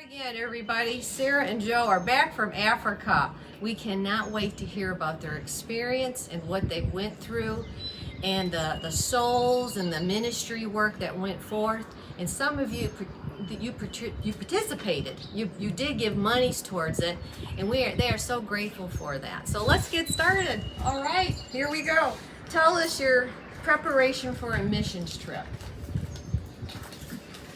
Again, everybody, Sarah and Joe are back from Africa. We cannot wait to hear about their experience and what they went through and the souls and the ministry work that went forth. And some of you participated. You did give monies towards it, and they are so grateful for that. So let's get started. All right, here we go. Tell us your preparation for a missions trip.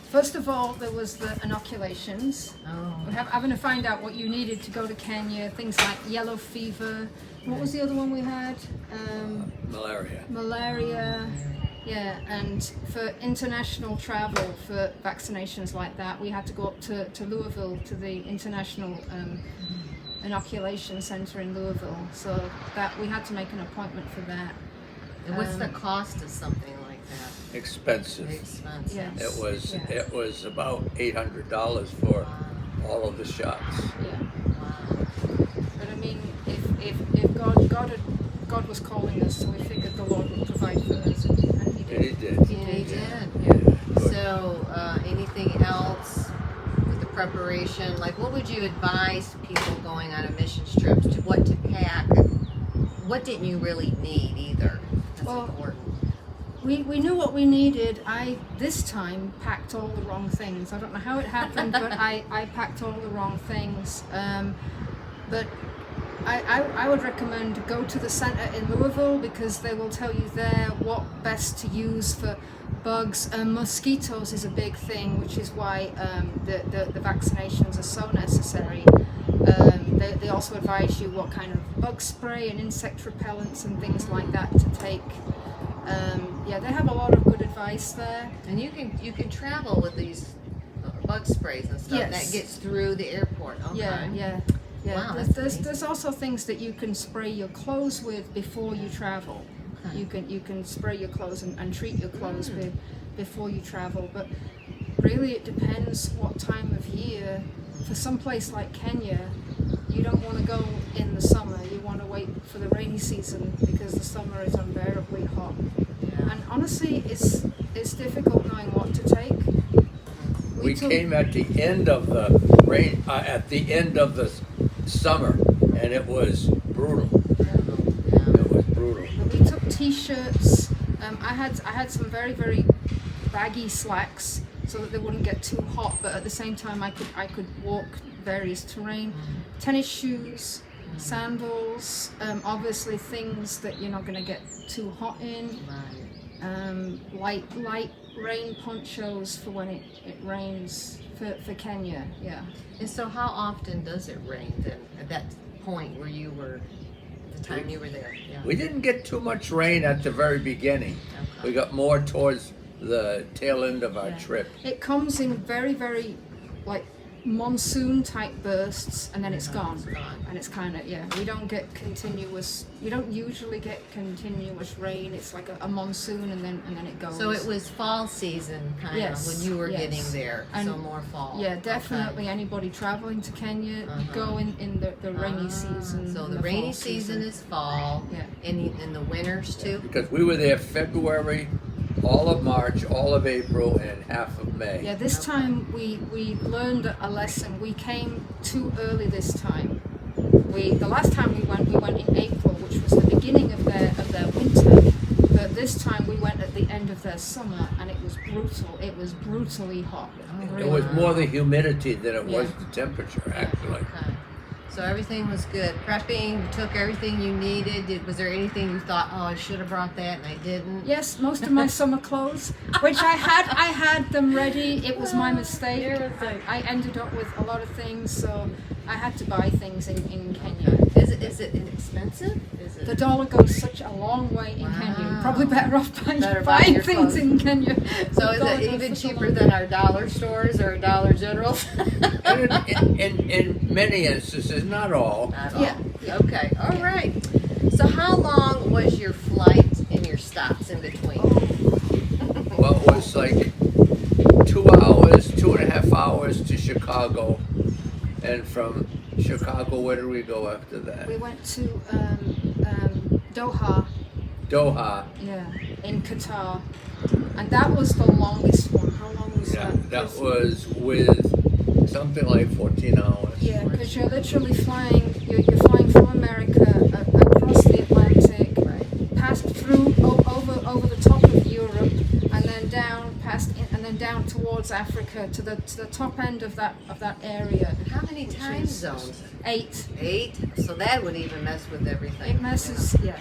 First of all, there was the inoculations. Oh. We're having to find out what you needed to go to Kenya, things like yellow fever. What was the other one we had? Malaria. Malaria. Yeah, and for international travel, for vaccinations like that, we had to go up to Louisville, to the International Inoculation Center in Louisville. So that we had to make an appointment for that. And what's the cost of something like that? Expensive. Expensive. Yes. It was about $800 for all of the shots. Yeah. Wow. But I mean, if God was calling us, so we figured the Lord would provide for us, and He did. And he did. He did. Yeah. Good. So, anything else with the preparation? Like, what would you advise people going on a missions trip to what to pack? What didn't you really need either? That's important. We knew what we needed. I, this time, packed all the wrong things. I don't know how it happened, but I packed all the wrong things. But I would recommend to go to the center in Louisville, because they will tell you there what best to use for bugs. Mosquitoes is a big thing, which is why the vaccinations are so necessary. They also advise you what kind of bug spray and insect repellents and things like that to take. Yeah, they have a lot of good advice there. And you can travel with these bug sprays and stuff. Yes. That gets through the airport. Okay. Yeah. Wow, There's also things that you can spray your clothes with before you travel. Okay. You can spray your clothes and treat your clothes with before you travel. But really, it depends what time of year. For some place like Kenya, you don't want to go in the summer. You want to wait for the rainy season, because the summer is unbearably hot. Yeah. And honestly, it's difficult knowing what to take. We came at the end of the rain, at the end of the summer, and it was brutal. It was brutal. We took t-shirts. I had some very, very baggy slacks so that they wouldn't get too hot, but at the same time I could walk various terrain. Tennis shoes, sandals, obviously things that you're not going to get too hot in. Light rain ponchos for when it rains for Kenya. Yeah. And so, how often does it rain then? At that point where you were, the time you were there? Yeah. We didn't get too much rain at the very beginning. Okay. We got more towards the tail end of our Yeah. trip. It comes in very, very like monsoon type bursts, and then it's gone. It's gone. And it's kind of, we don't usually get continuous rain. It's like a monsoon, and then it goes. So it was fall season kind Yes, of when you were yes. getting there, And so more fall. Yeah, definitely. Anybody traveling to Kenya, go in the rainy season. So and the rainy fall season is fall, Yeah. and the winters too. Because we were there February, all of March, all of April, and half of May. Yeah, this time we learned a lesson. We came too early this time. The last time we went in April, which was the beginning of their winter. But this time we went at the end of their summer, and it was brutal. It was brutally hot. It was more the humidity than it was Yeah. the temperature, actually. Okay. So everything was good. Prepping, you took everything you needed. Was there anything you thought, oh, I should have brought that and I didn't? Yes, most of my summer clothes, which I had them ready. It was my mistake. I ended up with a lot of things, so I had to buy things in Kenya. Is it inexpensive? Is it? The dollar goes such a long way in Kenya. You're probably better off buying your things clothes. in Kenya. So The is dollar it goes even such a cheaper long than way. our dollar stores or Dollar Generals? And in many instances, not all. Not all. Yeah. Okay. All right. So how long was your flight and your stops in between? Well, it was like 2.5 hours to Chicago, and from Chicago, where did we go after that? We went to Doha, Doha. in Qatar, and that was the longest one. How long was Yeah, that? that was with something like 14 hours. Yeah, because you're literally flying. You're flying from America across the Atlantic, past through over the top of Europe, and then down towards Africa to the top end of that area. How many time zones? 8. 8. So that would even mess with everything. It messes. Yeah.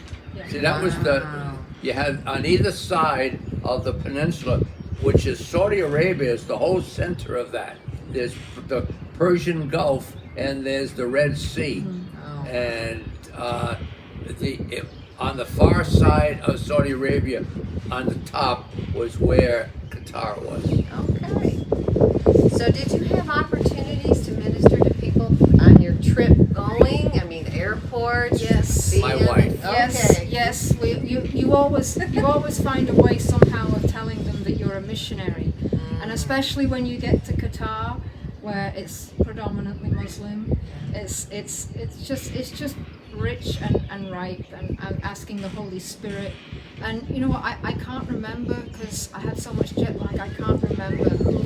See, that was you had on either side of the peninsula, which is Saudi Arabia, is the whole center of that. There's the Persian Gulf and there's the Red Sea. Oh. And on the far side of Saudi Arabia, on the top, was where Qatar was. Okay. So did you have opportunities to minister to people on your trip going? I mean, airports? Yes. being- My wife. Okay. Yes. You always find a way somehow of telling them that you're a missionary, and especially when you get to Qatar, where it's predominantly Muslim, it's just rich and ripe and asking the Holy Spirit. And you know what, I can't remember because I had so much jet lag. I can't remember who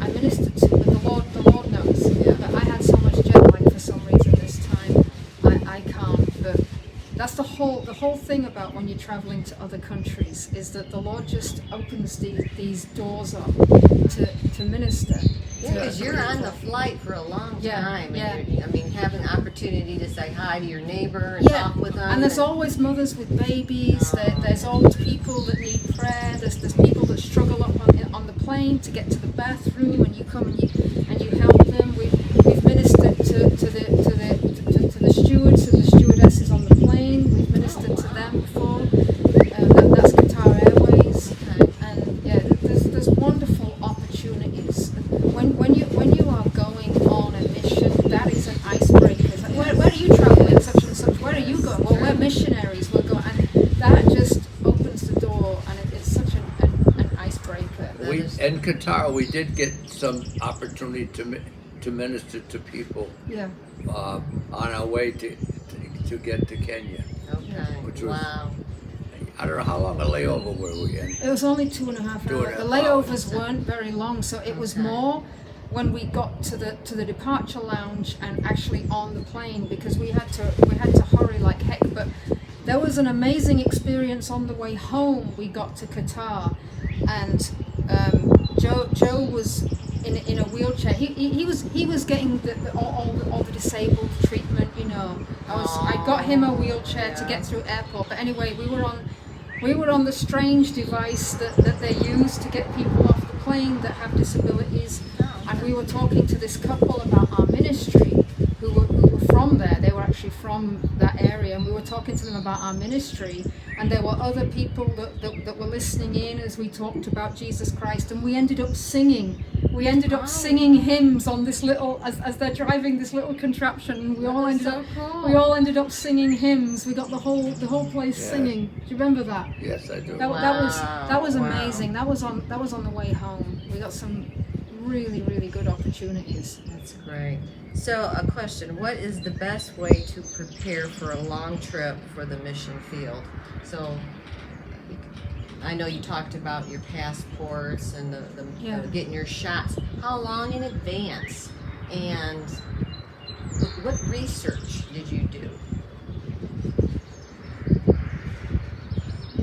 I ministered to, but the Lord knows. Yeah. But I had so much jet lag for some reason this time. I can't. But that's the whole thing about when you're traveling to other countries, is that the Lord just opens these doors up to minister. Yeah, because you're on the flight for a long time. Yeah. And I mean, have an opportunity to say hi to your neighbor and talk with them. And there's always mothers with babies. There's always people that need prayer. There's people that struggle up on the plane to get to the bathroom, and you come and you help them. We've ministered to the stewards and the stewardesses on the plane. We've ministered to them before. That's Qatar Airways. And yeah, there's wonderful opportunities. When you are going on a mission, that is an icebreaker. It's like, where are you traveling? Such and such. Where are you going? Well, we're missionaries. We're going, and that just opens the door, and it's such an icebreaker. In Qatar, we did get some opportunity to minister to people Yeah. on our way to get to Kenya. Okay. Which was- Wow. I don't know how long a layover were we in. It was only 2.5 hours. 2.5 The layovers hours. weren't very long, so it was Okay. more when we got to the departure lounge and actually on the plane, because we had to hurry like heck. But there was an amazing experience on the way home. We got to Qatar, and Joe was in a wheelchair. He was getting all the disabled treatment. You know, I got him a wheelchair to get through airport. But anyway, we were on the strange device that they use to get people off the plane that have disabilities, and we were talking to this couple about our ministry who were from there. They were actually from that area, and we were talking to them about our ministry, and there were other people that were listening in as we talked about Jesus Christ, and we ended up singing. We ended up singing hymns on this little, as they're driving this little contraption, and we all ended up singing hymns. We got the whole place singing. Do you remember that? Yes, I do. That was Wow. amazing. That was on the way home. We got some really good opportunities. That's great. So, a question: what is the best way to prepare for a long trip for the mission field? So, I know you talked about your passports and the getting your shots. How long in advance? And what research did you do?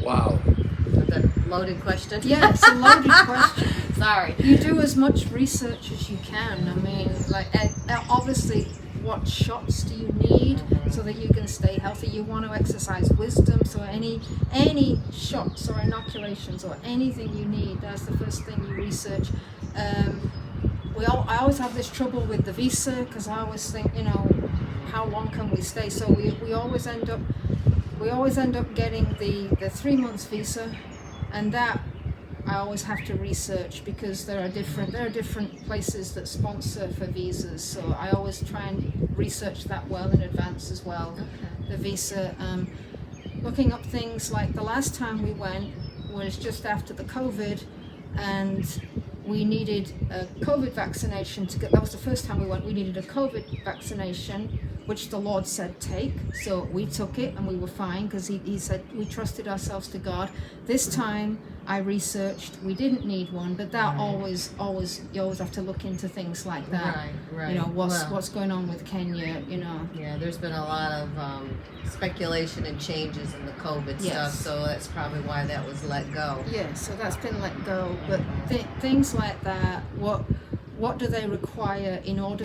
Wow. That's a loaded question. Yeah, it's a loaded question. Sorry. You do as much research as you can. I mean, like obviously, what shots do you need so that you can stay healthy? You want to exercise wisdom, so any shots or inoculations or anything you need, that's the first thing you research. I always have this trouble with the visa, because I always think, how long can we stay? So we always end up getting the 3 months visa, and that I always have to research, because there are different places that sponsor for visas. So I always try and research that well in advance as well. Okay. The visa, looking up things like the last time we went was just after the COVID, and we needed a COVID vaccination to get. That was the first time we went. We needed a COVID vaccination, which the Lord said take. So we took it, and we were fine, because he said we trusted ourselves to God. This time I researched. We didn't need one, but that Right. always you always have to look into things like that. Right. You know, Well, what's going on with Kenya? You know. yeah, there's been a lot of speculation and changes in the COVID stuff, Yes. so that's probably why that was let go. Yeah, so that's been let go. But things like that, what do they require in order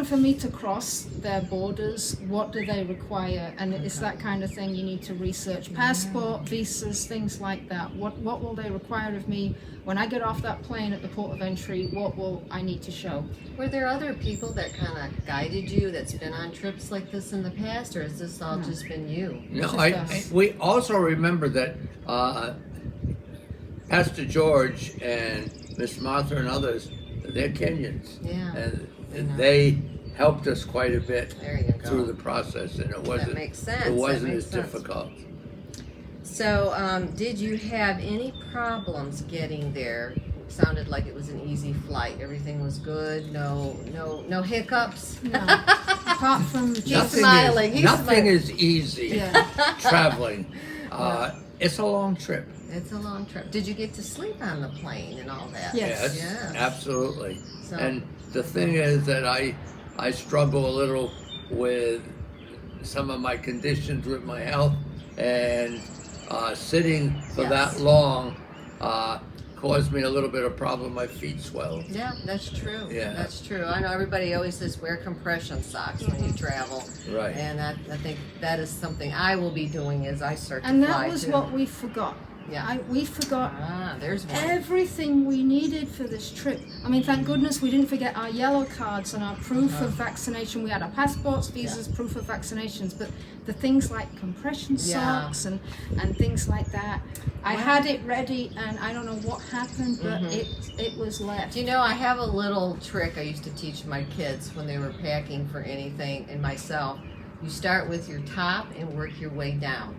for me to cross their borders? What do they require? And it's that kind of thing you need to research. Passport, visas, things like that. What will they require of me when I get off that plane at the port of entry? What will I need to show? Were there other people that kind of guided you that's been on trips like this in the past, or has this all just been you? No, Just us. we also remember that Pastor George and Miss Martha and others, they're Kenyans. Yeah. And I know. they helped us quite a bit There you go. through the process, and it wasn't, makes sense. it wasn't That as makes sense. difficult. So, did you have any problems getting there? Sounded like it was an easy flight. Everything was good. No hiccups. No, apart from just smiling. He's Nothing smiling. is easy yeah. traveling. It's a long trip. It's a long trip. Did you get to sleep on the plane and all that? Yes. Yes. Absolutely. So- And the thing is that I struggle a little with some of my conditions with my health, and sitting for Yes. that long caused me a little bit of problem. My feet swelled. Yeah, that's true. Yeah. That's true. I know everybody always says wear compression socks when you travel. Right. And I think that is something I will be doing as I start And to fly that was too. what we forgot. Yeah. We forgot There's one. everything we needed for this trip. I mean, thank goodness we didn't forget our yellow cards and our proof of vaccination. We had our passports, visas, proof of vaccinations, but the things like compression Yeah. socks and things like that, I had it ready, and I don't know what happened, but it was left. You know, I have a little trick I used to teach my kids when they were packing for anything, and myself. You start with your top and work your way down.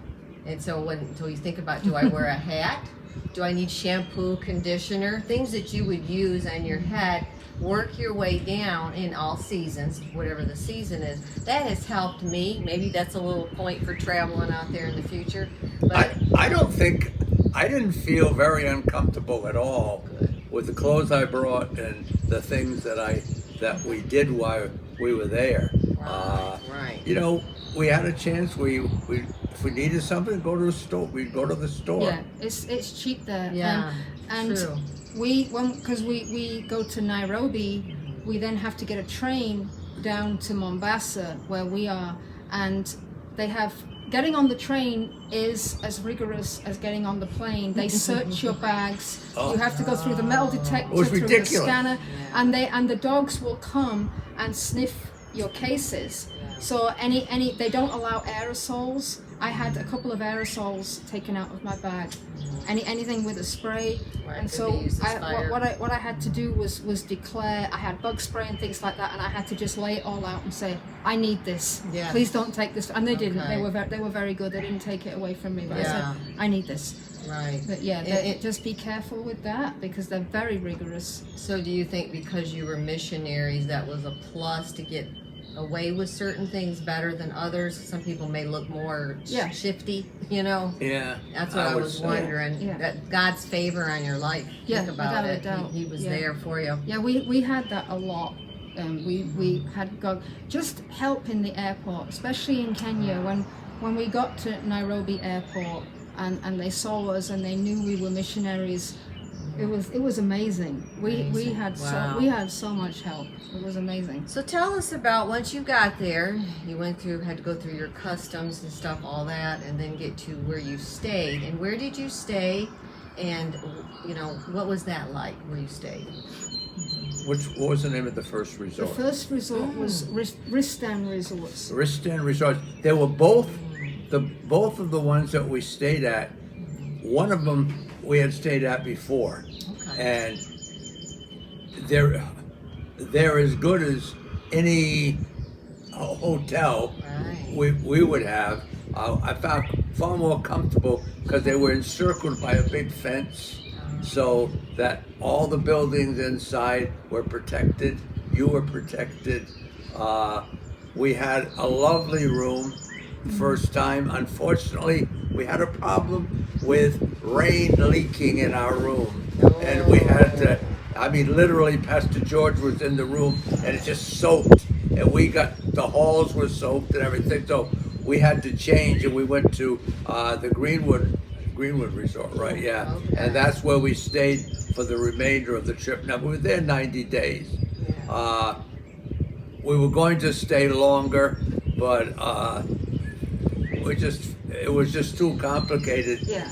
And so until you think about, do I wear a hat? Do I need shampoo, conditioner? Things that you would use on your head. Work your way down in all seasons, whatever the season is. That has helped me. Maybe that's a little point for traveling out there in the future. But I didn't feel very uncomfortable at all with the clothes I brought and the things that we did while we were there. right. You know, we had a chance. If we needed something, go to the store. We'd go to the store. Yeah, it's cheap there. Yeah, and true. because we go to Nairobi, we then have to get a train down to Mombasa where we are, and they have getting on the train is as rigorous as getting on the plane. They search your bags. You have to go through the metal detector, It was through ridiculous. the scanner, and the dogs will come and sniff your cases. So they don't allow aerosols. I had a couple of aerosols taken out of my bag. Anything with a spray. Right, And could so be used as fire. what I had to do was declare. I had bug spray and things like that, and I had to just lay it all out and say, I need this. Yeah. Please don't take this. And they didn't. Okay. They were very good. They didn't take it away from me. But I Yeah. said, I need this. Right. But yeah, just be careful with that because they're very rigorous. So do you think because you were missionaries that was a plus to get away with certain things better than others? Some people may look more Yeah. shifty, you know? Yeah. That's what I would was say. wondering. Yeah. That God's favor on your life. Yeah, Think about without a it. doubt. He was Yeah. there for you. Yeah, we had that a lot. We had God just help in the airport, especially in Kenya when we got to Nairobi airport and they saw us and they knew we were missionaries. It was amazing. We Amazing. had Wow. we had so much help. It was amazing. So tell us about once you got there, you had to go through your customs and stuff, all that, and then get to where you stayed. And where did you stay? And, you know, what was that like where you stayed? What was the name of the first The resort? first resort was Ristan Resorts. Ristan Resort. They were both of the ones that we stayed at. One of them we had stayed at before, Okay. and they're as good as any hotel Right. we would have. I found far more comfortable because they were encircled by a big fence, so that all the buildings inside were protected. You were protected. We had a lovely room first time. Unfortunately, we had a problem with rain leaking in our room, and we had to. I mean, literally, Pastor George was in the room, and it just soaked, and the halls were soaked and everything. So we had to change, and we went to the Greenwood Resort, right? Yeah, Okay. and that's where we stayed for the remainder of the trip. Now we were there 90 days. We were going to stay longer, but it was just too complicated Yeah.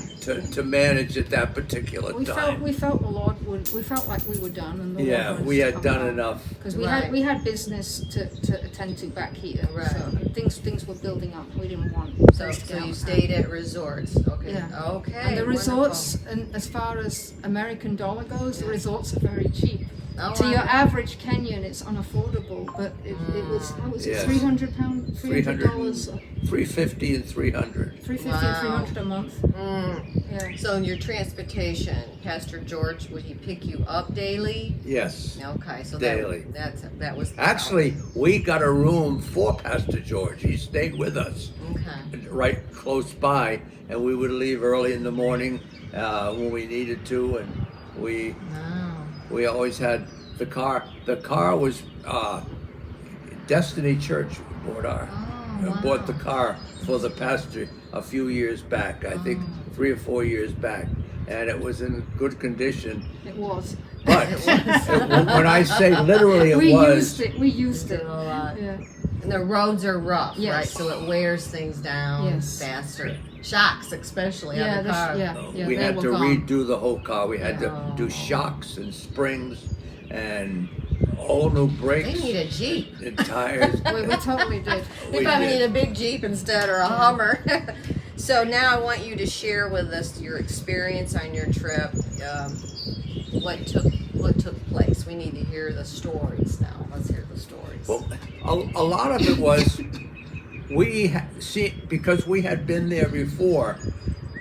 to manage at that particular time. We felt the Lord we felt like we were done, and the Yeah, Lord we had done enough. because Right. we had business to attend to back here. Right. So and things were building up. We didn't want So, things to so go you out. stayed at resorts. Okay. Yeah. Okay. And the wonderful. resorts, and as far as American dollar goes, the resorts are very cheap. Oh, To wow. your average Kenyan, it's unaffordable, but it was what was it, Yes. £300, $300, $350 and $300. $350, Wow. $300 a month. Yeah. So in your transportation, Pastor George, would he pick you up daily? Yes. Okay, so Daily. that was Actually, we got a room for Pastor George. He stayed with us okay. right close by, and we would leave early in the morning when we needed to, and Wow. we always had the car. The car was Destiny Church bought the car for the pastor a few years back. I think 3 or 4 years back, and it was in good condition. It was. But when I say literally, We was. used it. A lot. Yeah. And the roads are rough, Yes. right? So it wears things down Yes. faster. Shocks, especially Yeah, on the car. We they had were to gone. redo the whole car. We had to do shocks and springs and all new brakes They need a Jeep. and tires. We totally did. They We probably did. need a big Jeep instead or a Hummer. So now I want you to share with us your experience on your trip. What took place? We need to hear the stories now. Let's hear the stories. Well, a lot of it was because we had been there before.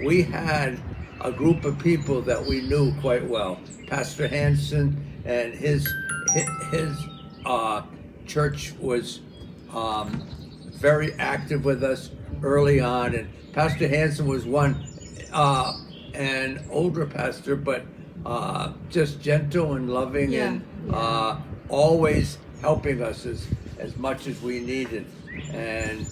We had a group of people that we knew quite well. Pastor Hansen and his church was very active with us early on, and Pastor Hansen was an older pastor, but just gentle and loving, and always helping us as much as we needed. And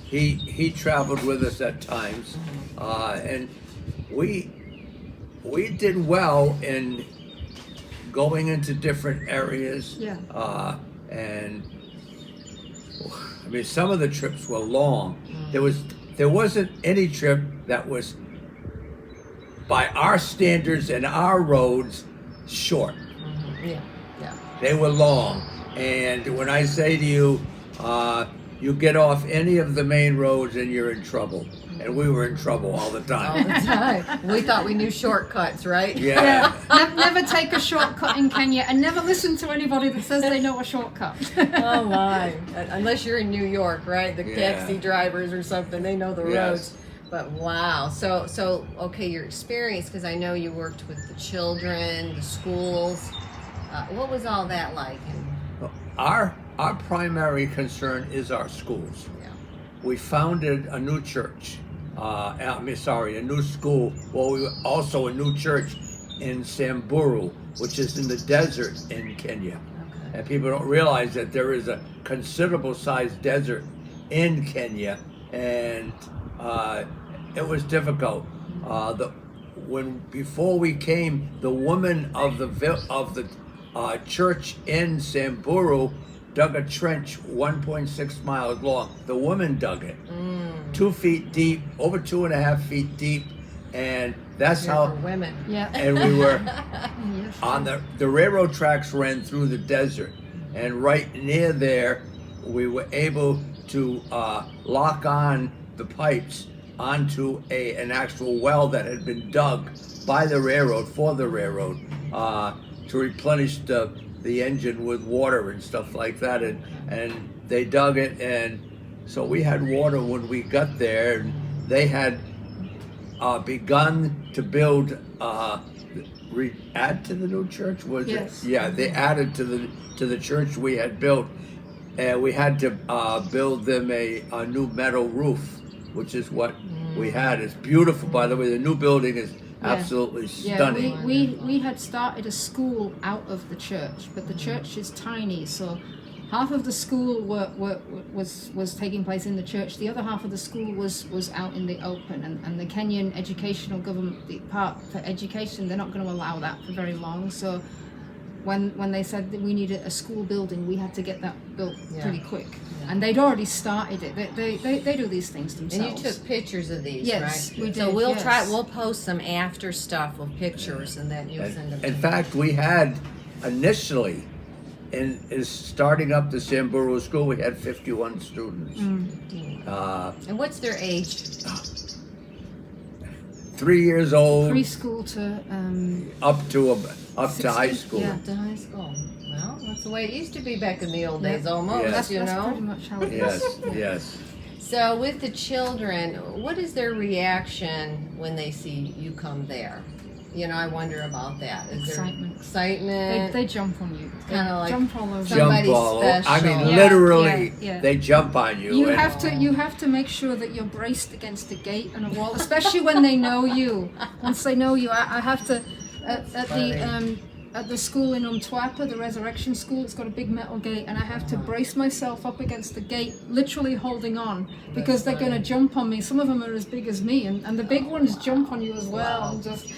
he traveled with us at times, and we did well in going into different areas. Yeah. And I mean, some of the trips were long. There wasn't any trip that was, by our standards and our roads, short. Yeah. They were long. And when I say to you, you get off any of the main roads and you're in trouble. And we were in trouble all the All time. the time. We thought we knew shortcuts, right? Yeah. Never take a shortcut in Kenya, and never listen to anybody that says they know a shortcut. Oh my! Unless you're in New York, right? The Yeah. taxi drivers or something, they know the Yes. roads. But wow! So okay, your experience, because I know you worked with the children, the schools. What was all that like? Our primary concern is our schools. Yeah. We founded a new church. A new school. Well, we were also a new church in Samburu, which is in the desert in Kenya. Okay. And people don't realize that there is a considerable sized desert in Kenya, and it was difficult. Before we came, the woman of the church in Samburu dug a trench 1.6 miles long. The woman dug it 2 feet deep, over 2.5 feet deep, and that's Here how. for women. Yeah. And we were Yes. on the railroad tracks ran through the desert, and right near there, we were able to lock on the pipes onto an actual well that had been dug by the railroad for the railroad to replenish the engine with water and stuff like that, and they dug it, and so we had water when we got there, and they had begun to build add to the new church, was Yes. it? Yeah, they added to the church we had built, and we had to build them a new metal roof, which is what we had. It's beautiful, by the way. The new building is absolutely Yeah, stunning. we had started a school out of the church, but the church is tiny, so half of the school was taking place in the church. The other half of the school was out in the open, and the Kenyan educational government, the part for education, they're not going to allow that for very long. So when they said that we needed a school building, we had to get that built pretty quick. And they'd already started it. They do these things themselves. And you took pictures of these, Yes, right? we did, So we'll yes. we'll post some after stuff with pictures, and then you'll send them. In fact, we had initially, in starting up the Samburu school, we had 51 students. And what's their age? 3 years old Preschool to up to high 16, school. yeah. Up to high school. Well, that's the way it used to be back in the old Yeah. days, almost. Yes. that's pretty know. much how it is. Yes, yes. So with the children, what is their reaction when they see you come there? You know, I wonder about that. Is Excitement. there excitement? They jump on you. They Kinda like jump all over. Somebody Jump all over. I special. mean, Yeah, literally, yeah. they jump on you. You and- have to make sure that you're braced against a gate and a wall, especially when they know you. Once they know you, I have to at the school in Umtwapa, the Resurrection School. It's got a big metal gate, and I have to brace myself up against the gate, literally holding on, because they're going to jump on me. Some of them are as big as me, and the big ones jump on you as well, and just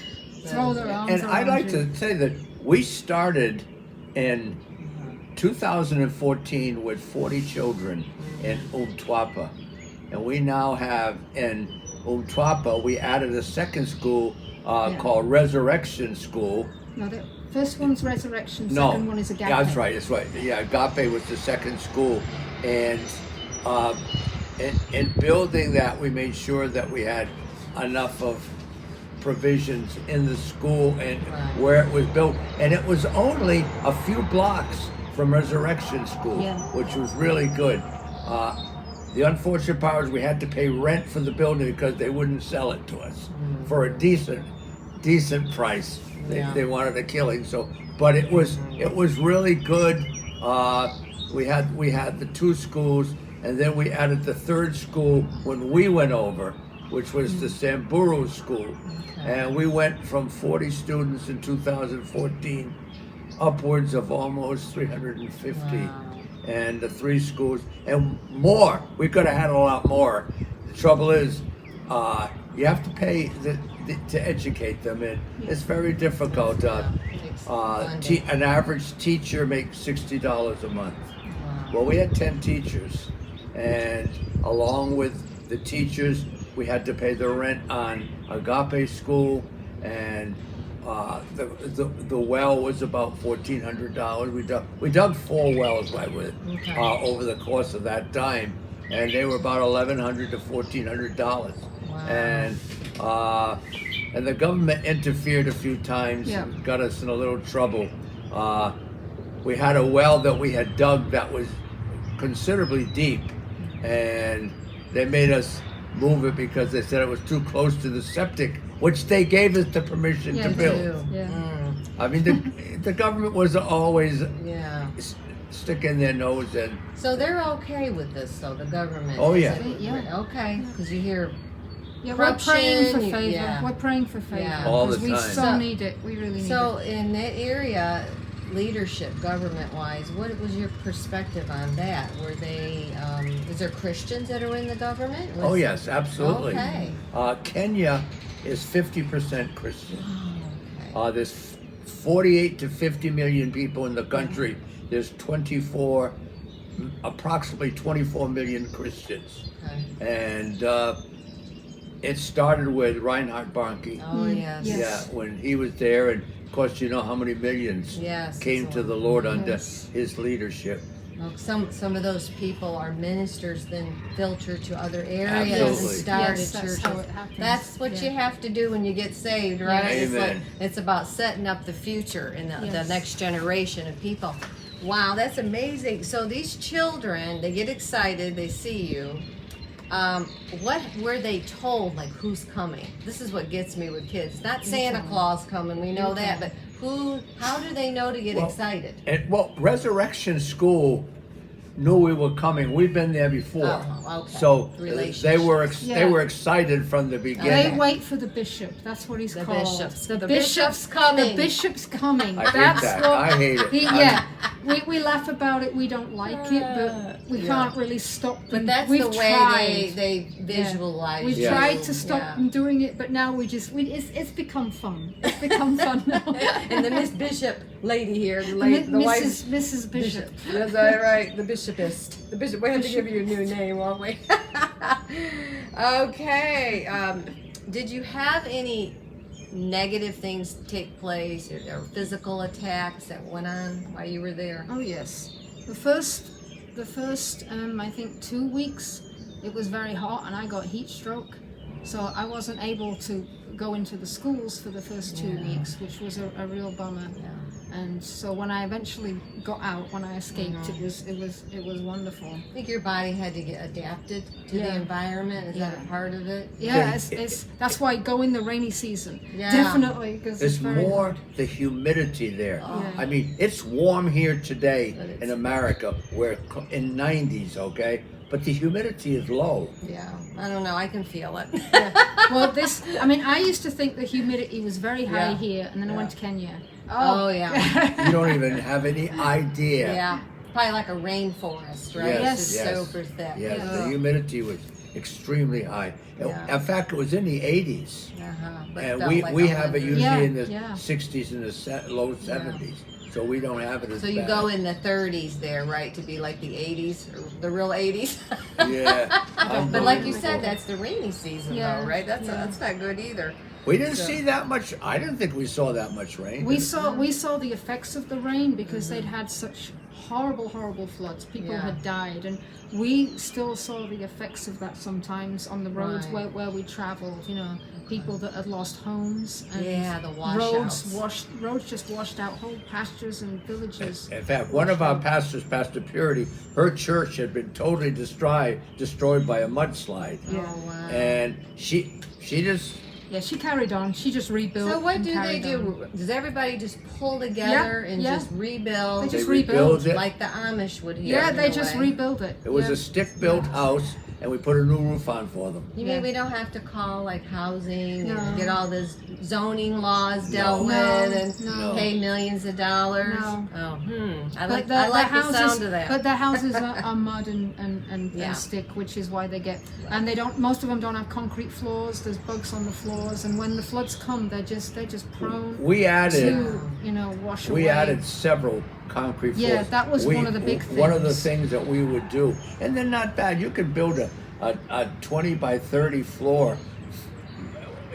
throw their arms And around I'd like you. to say that we started in 2014 with 40 children in Umtwapa. And we now have in Umtwapa, we added a second school called Resurrection School. No, the first one's Resurrection, No, second one is Agape. yeah, that's right, that's right. Yeah, Agape was the second school. And in building that, we made sure that we had enough of provisions in the school and where it was built. And it was only a few blocks from Resurrection School, Yeah. which was really good. The unfortunate part was we had to pay rent for the building because they wouldn't sell it to us for a decent price. They wanted a killing. So, but it was really good. We had the two schools, and then we added the third school when we went over, which was the Samburu school. And we went from 40 students in 2014 upwards of almost 350. Wow. And the three schools and more. We could have had a lot more. The trouble is, you have to pay to educate them, and it's very difficult. An average teacher makes $60 a month. Well, we had 10 teachers, and along with the teachers, we had to pay the rent on Agape School, and the well was about $1,400. We dug 4 wells over the course of that time, and they were about $1,100 to $1,400. And the government interfered a few times and got us in a little trouble. We had a well that we had dug that was considerably deep, and they made us move it because they said it was too close to the septic, which they gave us the permission to build. I mean, the government was always sticking their nose in. So they're okay with this, though, the government. Oh, yeah. Okay, because you hear. Yeah, we're praying for corruption, favor. yeah. We're praying for favor Yeah. All the we time. so need it. We really need So it. in that area, leadership, government-wise, what was your perspective on that? Were they? Is there Christians that are in the government? Oh yes, absolutely. Okay. Kenya is 50% Christian. Okay. There's 48 to 50 million people in the country. There's approximately 24 million Christians. Okay. And it started with Reinhard Bonnke. Oh yes. Yes. Yeah, when he was there, and of course you know how many millions Yes. came to the Lord under his leadership. Well, some of those people are ministers, then filter to other areas Absolutely. and started Yes, that's churches. how it happens. That's what you have to do when you get saved, right? Yes. It's like Amen. it's about setting up the future and the Yes. next generation of people. Wow, that's amazing. So these children, they get excited, they see you. What were they told? Like, who's coming? This is what gets me with kids. Not Santa Claus coming, we know that, but how do they know to get excited? And Resurrection School knew we were coming. We've been there before. Oh, okay. So they were Yeah. excited from the They beginning. wait for the bishop. That's what he's The called. bishop's- the bishop's coming. The bishop's coming. I hate That's that. what. I hate it. Yeah, we laugh about it. We don't like it, but we Yeah. can't really stop them. But that's We've the way tried. they visualize. We've Yeah. tried to stop Yeah. them doing it, but now it's become fun. It's become fun now. And the Miss Bishop lady here, the Mrs. Bishop. That's right, the bishopist. The bishop. We have to give you a new name, won't we? Okay. Did you have any negative things take place, or physical attacks that went on while you were there? Oh yes, the first I think 2 weeks it was very hot and I got heat stroke, so I wasn't able to go into the schools for the first 2 weeks, which was a real bummer. Yeah. And so when I eventually got out, when I escaped, it was wonderful. I think your body had to get adapted to the Yeah. environment. Is that a Yeah. part of it? Yeah, it's that's why go in the rainy season. Yeah. Definitely, because There's it's very more hot. the humidity there. Yeah. I mean, it's warm here today But it's- in America. We're in 90s, okay? But the humidity is low. Yeah. I don't know. I can feel it. Well, I used to think the humidity was very high Yeah. here, and then I Yeah. went to Kenya. Oh, yeah. You don't even have any idea. Yeah. Probably like a rainforest, right? Yes, It's just yes. super thick. Yes, Yeah. the humidity was extremely high. Yeah. In fact, it was in the 80s. But And felt like we a have it 100. usually Yeah, in the yeah. 60s and the low 70s. So we don't have it as So you bad. go in the 30s there, right, to be like the 80s, or the real 80s. Yeah. But like you unbelievable. said, that's the rainy season, Yeah, though, right? That's yeah. that's not good either. We didn't So- see that much. I didn't think we saw that much rain. We saw the effects of the rain because they'd had such horrible floods. People Yeah. had died, and we still saw the effects of that sometimes on the roads Right. where we traveled. You know, people that had lost homes and Yeah, the roads washouts. roads just washed out whole pastures and villages. In fact, one of our pastors, Pastor Purity, her church had been totally destroyed by a mudslide, Yeah. Oh, wow. and she just Yeah, she carried on. She just rebuilt. So what and do they carried do? on. Does everybody just pull together and yeah. just rebuild? They just they rebuilt it. like the Amish would here. Yeah, in they a just way. rebuilt it. It was Yeah. a stick-built house, and we put a new roof on for them. You Yeah. mean we don't have to call like housing No. and get all those zoning laws dealt No. with and No. pay millions of dollars? No. Oh, I But like the sound of that. But the houses are mud and Yeah. stick, which is why they get. And they don't. Most of them don't have concrete floors. There's bugs on the floors, and when the floods come, they're just prone We added to wash away. we added several concrete floors. Yeah, that was one of the big One of the things. things that we would do, and they're not bad. You could build a 20 by 30 floor.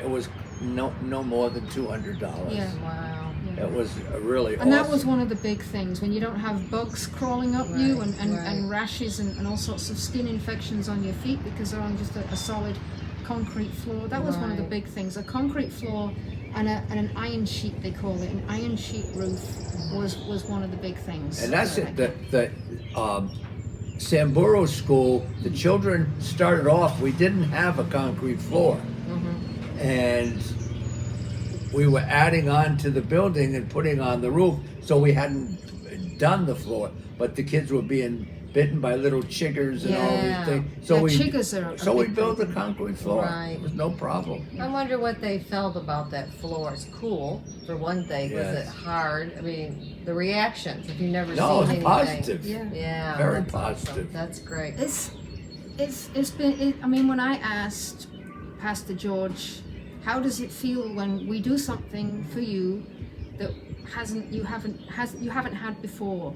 It was no more than $200. Yeah. Wow. It was really And that awesome. was one of the big things when you don't have bugs crawling up you Right, and right. rashes and all sorts of skin infections on your feet because they're on just a solid concrete floor. That was one of the Right. big things. A concrete floor and an iron sheet, they call it, an iron sheet roof was one of the big things. And that's that it. The Samburu school, the children started off, we didn't have a concrete floor. And we were adding on to the building and putting on the roof, so we hadn't done the floor. But the kids were being bitten by little chiggers and all Yeah. these things. So Yeah, we chiggers are a so we big built a thing. concrete floor. Right. It was no problem. I wonder what they felt about that floor. It's cool, for one thing. Was Yes. it hard? I mean, the reactions, if you've never No, seen it's anything. positive. Yeah. Yeah. Very that's awesome. positive. That's great. It's been. I mean, when I asked Pastor George, how does it feel when we do something for you that you haven't had before?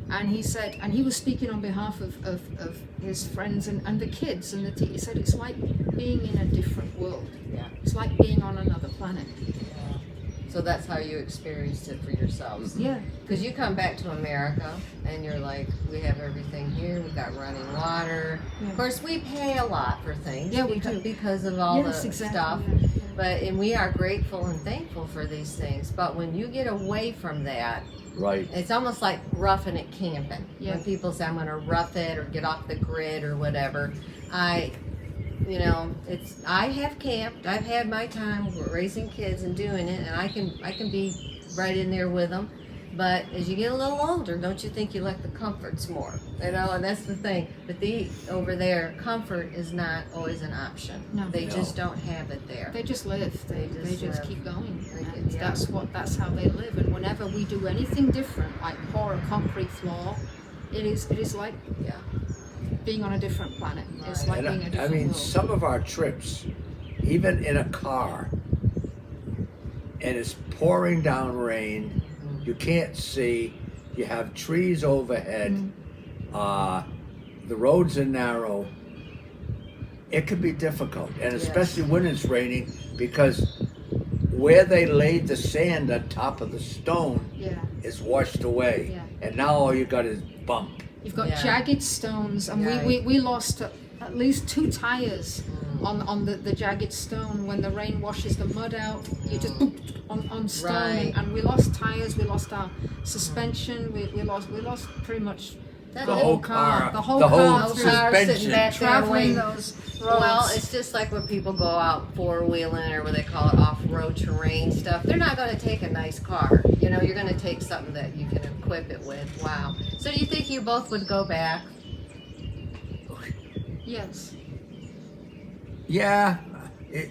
And he said, and he was speaking on behalf of his friends and the kids and he said it's like being in a different world. Yeah. It's like being on another planet. So that's how you experienced it for yourselves. Yeah. Because you come back to America and you're like, we have everything here. We've got running water. Yeah. Of course, we pay a lot for things. Yeah, we because, do. because of all Yes, the exactly, stuff. yeah. And we are grateful and thankful for these things. But when you get away from that, Right. it's almost like roughing it camping. Yeah. When people say I'm going to rough it or get off the grid or whatever, I have camped. I've had my time raising kids and doing it, and I can be right in there with them. But as you get a little older, don't you think you like the comforts more? You know, and that's the thing. But over there, comfort is not always an option. No. They No. just don't have it there. They just live. They just live. keep going. They get- And yeah. that's how they live. And whenever we do anything different, like pour a concrete floor, it is like Yeah. being on a different planet. It's Right. like And being a I different mean, world. some of our trips, even in a car, and it's pouring down rain, you can't see, you have trees overhead, the roads are narrow. It can be difficult, and Yes. especially when it's raining, because where they laid the sand on top of the stone Yeah. is washed away, Yeah. and now all you got is bump. You've got Yeah. jagged stones, and Right. we lost at least 2 tires on the jagged stone. When the rain washes the mud out, you just boop, on stone, Right. and we lost tires. We lost our suspension. We lost pretty much That The is- whole car, the whole the whole car Those through cars sitting suspension. back there traveling waiting. those roads. Well, it's just like when people go out four-wheeling or what they call it off-road terrain stuff. They're not going to take a nice car. You know, you're going to take something that you can equip it with. Wow. So do you think you both would go back? Yes. Yeah,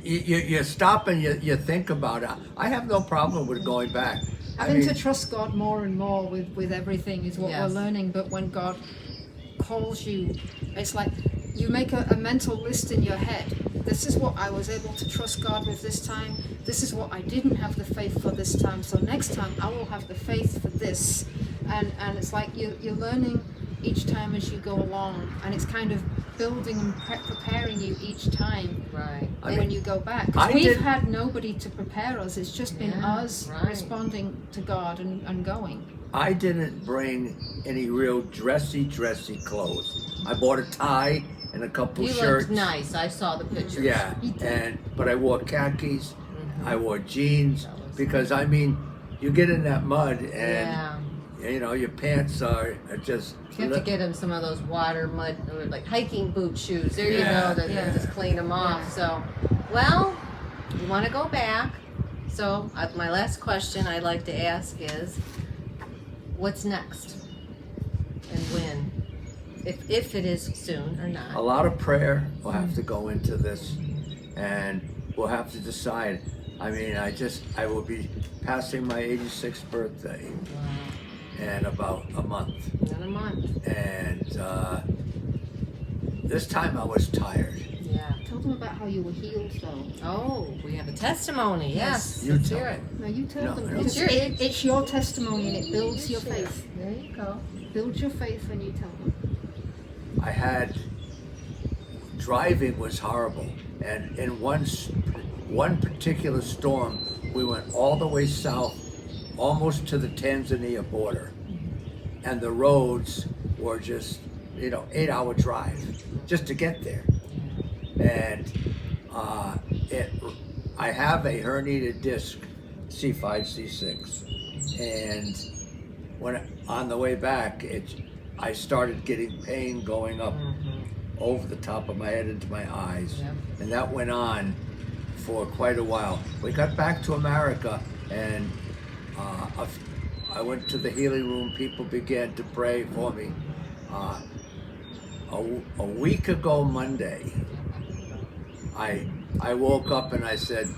you stop and you think about it. I have no problem with going back. Having to trust God more and more with everything is what Yes. we're learning. But when God calls you, it's like you make a mental list in your head. This is what I was able to trust God with this time. This is what I didn't have the faith for this time. So next time I will have the faith for this. And it's like you're learning each time as you go along. And it's kind of building and preparing you each time. Right. When you go back, 'cause I we've did- had nobody to prepare us. It's just been Yeah, us right. responding to God and going. I didn't bring any real dressy clothes. I bought a tie and a couple You shirts. looked nice. I saw the pictures. Yeah, He did. but I wore khakis. Mhm. I wore jeans That was because I mean, you get in that mud and Yeah. you know your pants are just. You have to get them some of those water, mud, or like hiking boot shoes. There you Yeah. go. That Yeah. just clean them off. Yeah. So, well, you want to go back. So, my last question I'd like to ask is, what's next, and when, if it is soon or A not? lot of prayer will have to go into this, and we'll have to decide. I mean, I will be passing my 86th birthday Wow. in about a month. In a month. And this time I was tired. Yeah. Tell them about how you were healed, though. Oh, we have a testimony. Yes. You Let's tell hear me. it. No, you tell No, them. no. It's, It's your- it's your testimony, and it builds your Share it. faith. There you go. Build your faith when you tell them. I had driving was horrible, and in one particular storm, we went all the way south, almost to the Tanzania border, and the roads were just 8-hour drive just to get there, and I have a herniated disc, C5, C6, and when on the way back, I started getting pain going up over the top of my head into my eyes, Yep. and that went on for quite a while. We got back to America, and I went to the healing room. People began to pray for me. A week ago Monday, I woke up and I said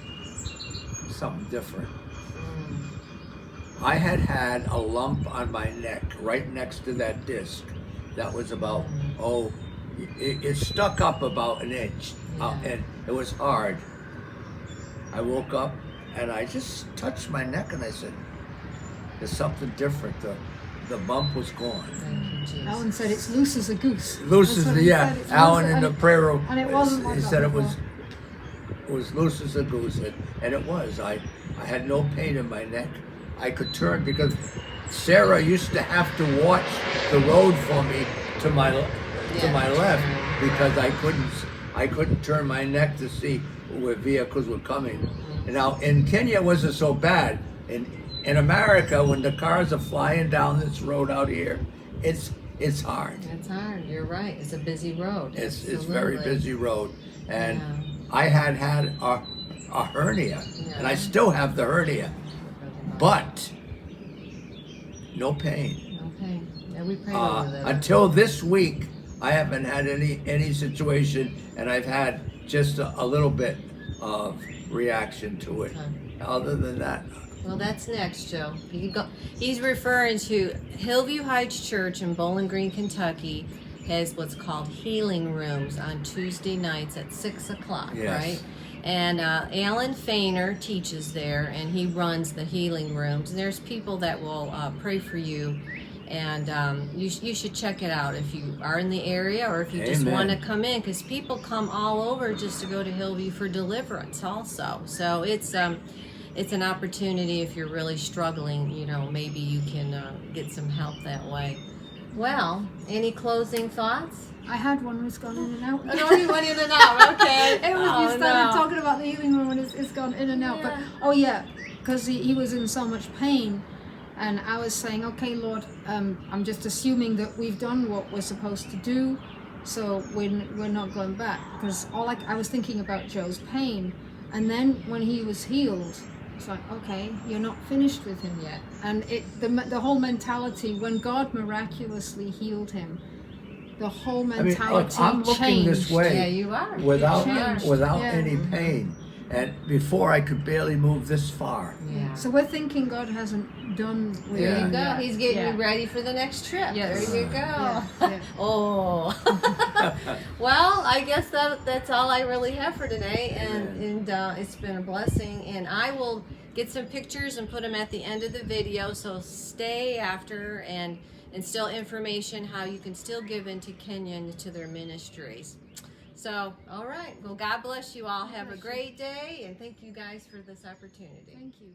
something different. I had a lump on my neck right next to that disc that was about, it stuck up about an inch, and it was hard. I woke up and I just touched my neck and I said, there's something different. The bump was gone. Thank you, Jesus. Alan said it's loose as a goose. Loose That's as what he yeah. said, it's Alan loose, in the and- prayer room, and it wasn't like he that said it before. was loose as a goose, and it was. I had no pain in my neck. I could turn because Sarah used to have to watch the road for me to my left because I couldn't turn my neck to see where vehicles were coming. And now in Kenya it wasn't so bad. In America, when the cars are flying down this road out here, it's hard. It's hard. You're right. It's a busy road. It's very Absolutely. busy road, and Yeah. I had a hernia, and I Yeah. still have the hernia. But no pain. Okay. Yeah, we prayed over that. Until this week, I haven't had any situation, and I've had just a little bit of reaction to it. Okay. Other than that, Well, that's next, Joe. You can go. He's referring to Hillview Heights Church in Bowling Green, Kentucky, has what's called healing rooms on Tuesday nights at 6 o'clock, Yes. right? And Alan Fainer teaches there, and he runs the healing rooms. And there's people that will pray for you, and you should check it out if you are in the area or if you just Amen. want to come in, because people come all over just to go to Hillview for deliverance also. So it's an opportunity if you're really struggling, you know, maybe you can get some help that way. Well, any closing thoughts? I had one who's gone in and out. No, you went in and out. Okay. It was, you started talking about the healing room and it's gone in and out. Yeah. But oh yeah, because he was in so much pain, and I was saying, okay, Lord, I'm just assuming that we've done what we're supposed to do, so we're not going back. Because I was thinking about Joe's pain, and then when he was healed, it's like, okay, you're not finished with him yet. And the whole mentality, when God miraculously healed him, the whole mentality I'm looking changed. this way. Yeah, you are. Without Changed. without Yeah. any pain, and before I could barely move this far. Yeah. So we're thinking God hasn't done with There Yeah. you go. yet. He's getting Yeah. you ready for the next trip. Yes. There you go. Yeah, yeah. Oh. Well, I guess that's all I really have for today, and it's been a blessing. And I will get some pictures and put them at the end of the video. So stay after and still information how you can still give into Kenyon to their ministries. So, all right. Well, God bless you all. Have a great day, and thank you guys for this opportunity. Thank you.